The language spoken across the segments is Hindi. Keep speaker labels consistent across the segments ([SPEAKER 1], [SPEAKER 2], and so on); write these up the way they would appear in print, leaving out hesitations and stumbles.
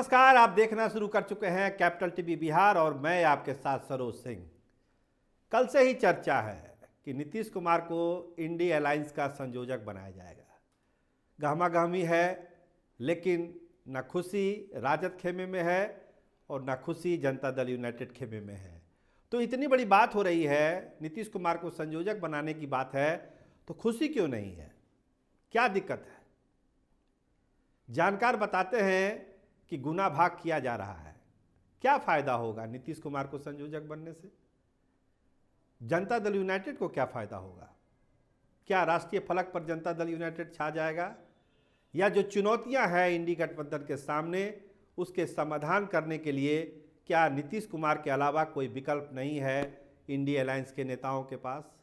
[SPEAKER 1] नमस्कार, आप देखना शुरू कर चुके हैं कैपिटल टीवी बिहार और मैं आपके साथ सरोज सिंह। कल से ही चर्चा है कि नीतीश कुमार को इंडी अलायंस का संयोजक बनाया जाएगा। गहमागहमी है, लेकिन न खुशी राजद खेमे में है और न खुशी जनता दल यूनाइटेड खेमे में है। तो इतनी बड़ी बात हो रही है, नीतीश कुमार को संयोजक बनाने की बात है, तो खुशी क्यों नहीं है? क्या दिक्कत है? जानकार बताते हैं कि गुना भाग किया जा रहा है। क्या फायदा होगा नीतीश कुमार को संयोजक बनने से? जनता दल यूनाइटेड को क्या फायदा होगा? क्या राष्ट्रीय फलक पर जनता दल यूनाइटेड छा जाएगा, या जो चुनौतियां हैं इंडी गठबंधन के सामने उसके समाधान करने के लिए क्या नीतीश कुमार के अलावा कोई विकल्प नहीं है इंडी अलायंस के नेताओं के पास?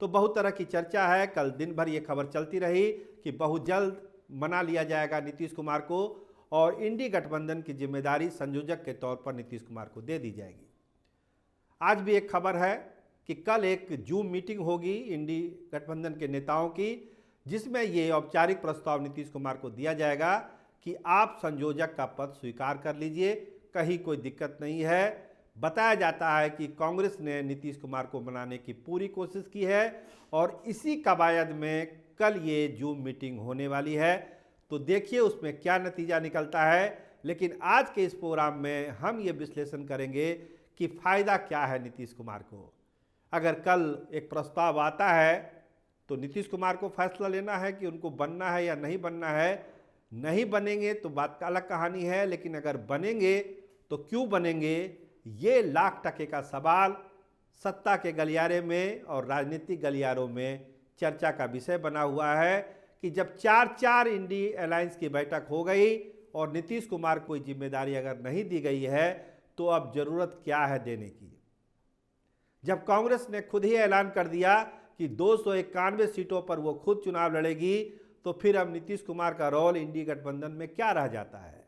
[SPEAKER 1] तो बहुत तरह की चर्चा है। कल दिन भर ये खबर चलती रही कि बहुत जल्द मना लिया जाएगा नीतीश कुमार को और इंडी गठबंधन की जिम्मेदारी संयोजक के तौर पर नीतीश कुमार को दे दी जाएगी। आज भी एक खबर है कि कल एक जूम मीटिंग होगी इंडी गठबंधन के नेताओं की, जिसमें ये औपचारिक प्रस्ताव नीतीश कुमार को दिया जाएगा कि आप संयोजक का पद स्वीकार कर लीजिए, कहीं कोई दिक्कत नहीं है। बताया जाता है कि कांग्रेस ने नीतीश कुमार को मनाने की पूरी कोशिश की है और इसी कवायद में कल ये जूम मीटिंग होने वाली है। तो देखिए उसमें क्या नतीजा निकलता है। लेकिन आज के इस प्रोग्राम में हम ये विश्लेषण करेंगे कि फ़ायदा क्या है नीतीश कुमार को। अगर कल एक प्रस्ताव आता है तो नीतीश कुमार को फैसला लेना है कि उनको बनना है या नहीं बनना है। नहीं बनेंगे तो बात का अलग कहानी है, लेकिन अगर बनेंगे तो क्यों बनेंगे, ये लाख टके का सवाल सत्ता के गलियारे में और राजनीतिक गलियारों में चर्चा का विषय बना हुआ है कि जब चार इंडी अलायंस की बैठक हो गई और नीतीश कुमार को जिम्मेदारी अगर नहीं दी गई है तो अब जरूरत क्या है देने की। जब कांग्रेस ने खुद ही ऐलान कर दिया कि 291 सीटों पर वो खुद चुनाव लड़ेगी, तो फिर अब नीतीश कुमार का रोल इंडी गठबंधन में क्या रह जाता है?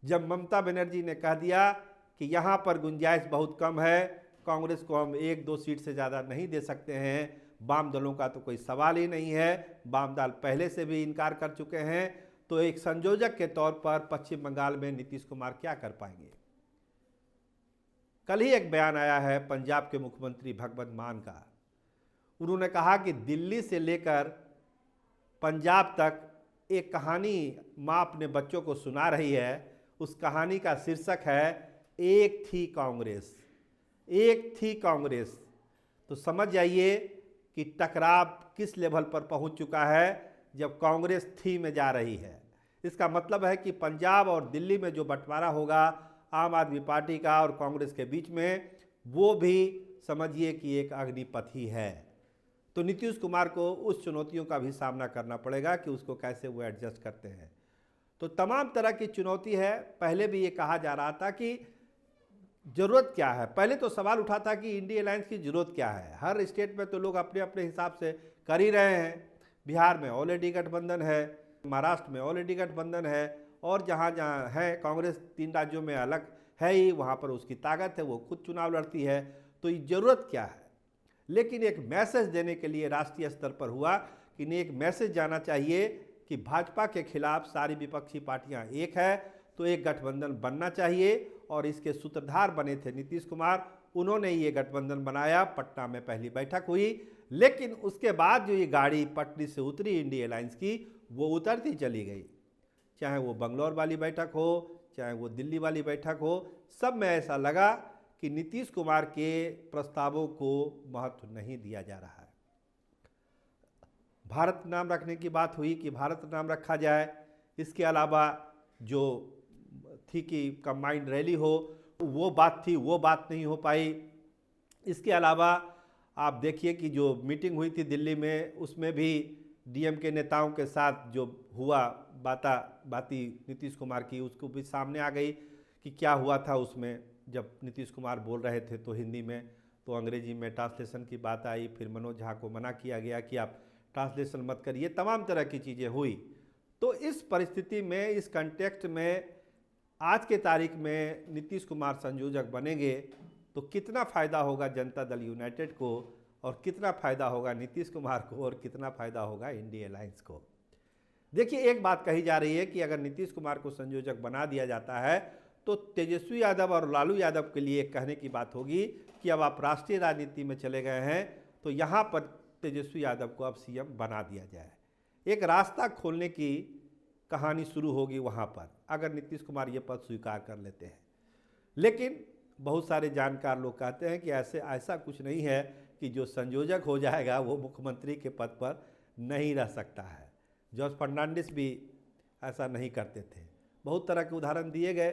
[SPEAKER 1] जब ममता बनर्जी ने कह दिया कि यहाँ पर गुंजाइश बहुत कम है, कांग्रेस को हम 1-2 सीट से ज़्यादा नहीं दे सकते हैं, वाम दलों का तो कोई सवाल ही नहीं है, वाम दल पहले से भी इनकार कर चुके हैं, तो एक संयोजक के तौर पर पश्चिम बंगाल में नीतीश कुमार क्या कर पाएंगे? कल ही एक बयान आया है पंजाब के मुख्यमंत्री भगवंत मान का। उन्होंने कहा कि दिल्ली से लेकर पंजाब तक एक कहानी माँ अपने बच्चों को सुना रही है। उस कहानी का शीर्षक है एक थी कांग्रेस, एक थी कांग्रेस। तो समझ जाइए कि टकराव किस लेवल पर पहुंच चुका है जब कांग्रेस थी में जा रही है। इसका मतलब है कि पंजाब और दिल्ली में जो बंटवारा होगा आम आदमी पार्टी का और कांग्रेस के बीच में, वो भी समझिए कि एक अग्निपथ ही है। तो नीतीश कुमार को उस चुनौतियों का भी सामना करना पड़ेगा कि उसको कैसे वो एडजस्ट करते हैं। तो तमाम तरह की चुनौती है। पहले भी ये कहा जा रहा था कि ज़रूरत क्या है। पहले तो सवाल उठा था कि इंडी अलायंस की ज़रूरत क्या है। हर स्टेट में तो लोग अपने अपने हिसाब से कर ही रहे हैं। बिहार में ऑलरेडी गठबंधन है, महाराष्ट्र में ऑलरेडी गठबंधन है, और जहाँ जहाँ है कांग्रेस 3 राज्यों में अलग है ही, वहाँ पर उसकी ताकत है, वो खुद चुनाव लड़ती है। तो ये ज़रूरत क्या है? लेकिन एक मैसेज देने के लिए राष्ट्रीय स्तर पर हुआ कि नहीं, एक मैसेज जाना चाहिए कि भाजपा के खिलाफ सारी विपक्षी पार्टियां एक है, तो एक गठबंधन बनना चाहिए। और इसके सूत्रधार बने थे नीतीश कुमार। उन्होंने ये गठबंधन बनाया, पटना में पहली बैठक हुई, लेकिन उसके बाद जो ये गाड़ी पटरी से उतरी इंडी अलायंस की, वो उतरती चली गई। चाहे वो बंगलौर वाली बैठक हो, चाहे वो दिल्ली वाली बैठक हो, सब में ऐसा लगा कि नीतीश कुमार के प्रस्तावों को महत्व नहीं दिया जा रहा है। भारत नाम रखने की बात हुई कि भारत नाम रखा जाए। इसके अलावा जो थी कि कंबाइंड रैली हो, वो बात थी, वो बात नहीं हो पाई। इसके अलावा आप देखिए कि जो मीटिंग हुई थी दिल्ली में, उसमें भी डीएम के नेताओं के साथ जो हुआ बाती नीतीश कुमार की, उसको भी सामने आ गई कि क्या हुआ था उसमें। जब नीतीश कुमार बोल रहे थे तो हिंदी में, तो अंग्रेजी में ट्रांसलेशन की बात आई। फिर मनोज झा को मना किया गया कि आप ट्रांसलेशन मत करिए। तमाम तरह की चीज़ें हुई। तो इस परिस्थिति में, इस कंटेक्स्ट में, आज के तारीख में नीतीश कुमार संयोजक बनेंगे तो कितना फ़ायदा होगा जनता दल यूनाइटेड को, और कितना फ़ायदा होगा नीतीश कुमार को, और कितना फ़ायदा होगा इंडी अलायंस को। देखिए, एक बात कही जा रही है कि अगर नीतीश कुमार को संयोजक बना दिया जाता है तो तेजस्वी यादव और लालू यादव के लिए कहने की बात होगी कि अब आप राष्ट्रीय राजनीति में चले गए हैं तो यहाँ पर तेजस्वी यादव को अब सीएम बना दिया जाए। एक रास्ता खोलने की कहानी शुरू होगी वहाँ पर, अगर नीतीश कुमार ये पद स्वीकार कर लेते हैं। लेकिन बहुत सारे जानकार लोग कहते हैं कि ऐसा कुछ नहीं है कि जो संयोजक हो जाएगा वो मुख्यमंत्री के पद पर नहीं रह सकता है। जॉर्ज फर्नांडिस भी ऐसा नहीं करते थे। बहुत तरह के उदाहरण दिए गए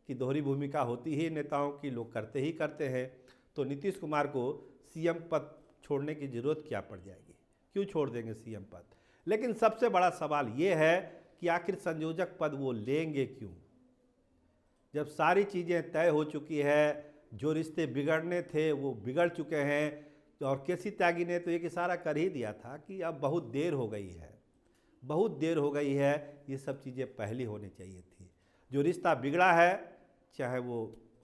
[SPEAKER 1] कि दोहरी भूमिका होती ही नेताओं की, लोग करते ही करते हैं। तो नीतीश कुमार को सीएम पद छोड़ने की ज़रूरत क्या पड़ जाएगी, क्यों छोड़ देंगे सीएम पद। लेकिन सबसे बड़ा सवाल ये है कि आखिर संयोजक पद वो लेंगे क्यों, जब सारी चीज़ें तय हो चुकी है, जो रिश्ते बिगड़ने थे वो बिगड़ चुके हैं। और केसी त्यागी ने तो एक इशारा कर ही दिया था कि अब बहुत देर हो गई है, बहुत देर हो गई है, ये सब चीज़ें पहले होनी चाहिए थी। जो रिश्ता बिगड़ा है, चाहे वो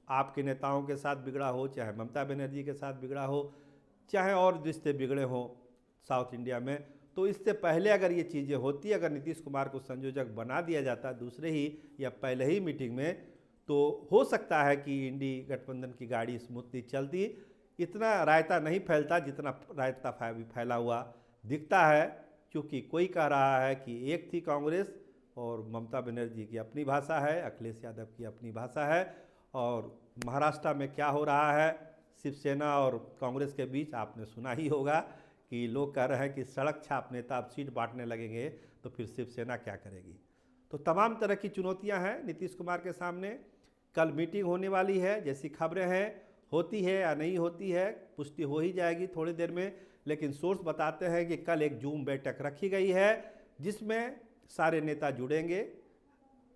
[SPEAKER 1] आपके नेताओं के साथ बिगड़ा हो, चाहे ममता बनर्जी के साथ बिगड़ा हो, चाहे और रिश्ते बिगड़े हों साउथ इंडिया में, तो इससे पहले अगर ये चीज़ें होती, अगर नीतीश कुमार को संयोजक बना दिया जाता दूसरे ही या पहले ही मीटिंग में, तो हो सकता है कि इंडी गठबंधन की गाड़ी स्मूथली चलती। इतना रायता नहीं फैलता जितना रायता फैला हुआ दिखता है, क्योंकि कोई कह रहा है कि एक थी कांग्रेस और ममता बनर्जी की अपनी भाषा है, अखिलेश यादव की अपनी भाषा है। और महाराष्ट्र में क्या हो रहा है शिवसेना और कांग्रेस के बीच, आपने सुना ही होगा कि लोग कह रहे हैं कि सड़क छाप नेता अब सीट बांटने लगेंगे तो फिर शिवसेना क्या करेगी। तो तमाम तरह की चुनौतियां हैं नीतीश कुमार के सामने। कल मीटिंग होने वाली है, जैसी खबरें हैं, होती है या नहीं होती है, पुष्टि हो ही जाएगी थोड़ी देर में। लेकिन सोर्स बताते हैं कि कल एक जूम बैठक रखी गई है जिसमें सारे नेता जुड़ेंगे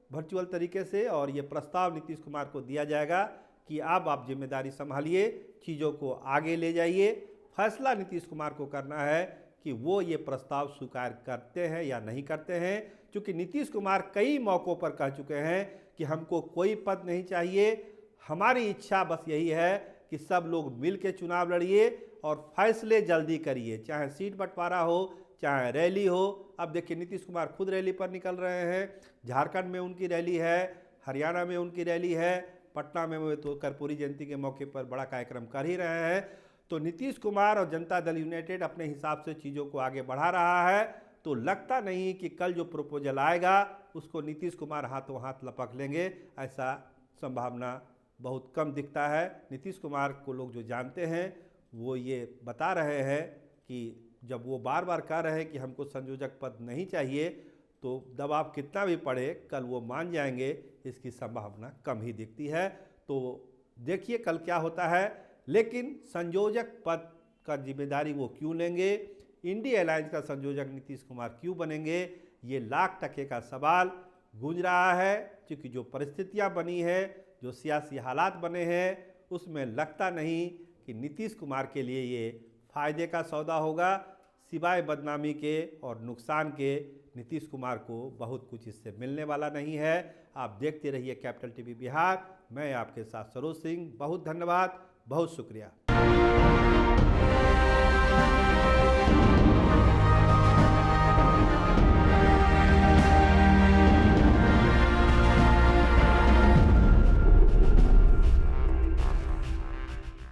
[SPEAKER 1] वर्चुअल तरीके से, और ये प्रस्ताव नीतीश कुमार को दिया जाएगा कि अब आप जिम्मेदारी संभालिए, चीज़ों को आगे ले जाइए। फैसला नीतीश कुमार को करना है कि वो ये प्रस्ताव स्वीकार करते हैं या नहीं करते हैं, क्योंकि नीतीश कुमार कई मौक़ों पर कह चुके हैं कि हमको कोई पद नहीं चाहिए, हमारी इच्छा बस यही है कि सब लोग मिल के चुनाव लड़िए और फैसले जल्दी करिए, चाहे सीट बंटवारा हो, चाहे रैली हो। अब देखिए नीतीश कुमार खुद रैली पर निकल रहे हैं, झारखंड में उनकी रैली है, हरियाणा में उनकी रैली है, पटना में वो तो कर्पूरी जयंती के मौके पर बड़ा कार्यक्रम कर ही रहे हैं। तो नीतीश कुमार और जनता दल यूनाइटेड अपने हिसाब से चीज़ों को आगे बढ़ा रहा है। तो लगता नहीं कि कल जो प्रपोजल आएगा उसको नीतीश कुमार हाथों हाथ लपक लेंगे, ऐसा संभावना बहुत कम दिखता है। नीतीश कुमार को लोग जो जानते हैं वो ये बता रहे हैं कि जब वो बार बार कह रहे हैं कि हमको संयोजक पद नहीं चाहिए, तो दबाव कितना भी पड़े कल वो मान जाएंगे, इसकी संभावना कम ही दिखती है। तो देखिए कल क्या होता है। लेकिन संयोजक पद का जिम्मेदारी वो क्यों लेंगे, इंडी अलायंस का संयोजक नीतीश कुमार क्यों बनेंगे, ये लाख टके का सवाल गूंज रहा है। क्योंकि जो परिस्थितियां बनी है, जो सियासी हालात बने हैं, उसमें लगता नहीं कि नीतीश कुमार के लिए ये फायदे का सौदा होगा। सिवाय बदनामी के और नुकसान के नीतीश कुमार को बहुत कुछ इससे मिलने वाला नहीं है। आप देखते रहिए कैपिटल टीवी बिहार। मैं आपके साथ सरोज सिंह। बहुत धन्यवाद, बहुत शुक्रिया।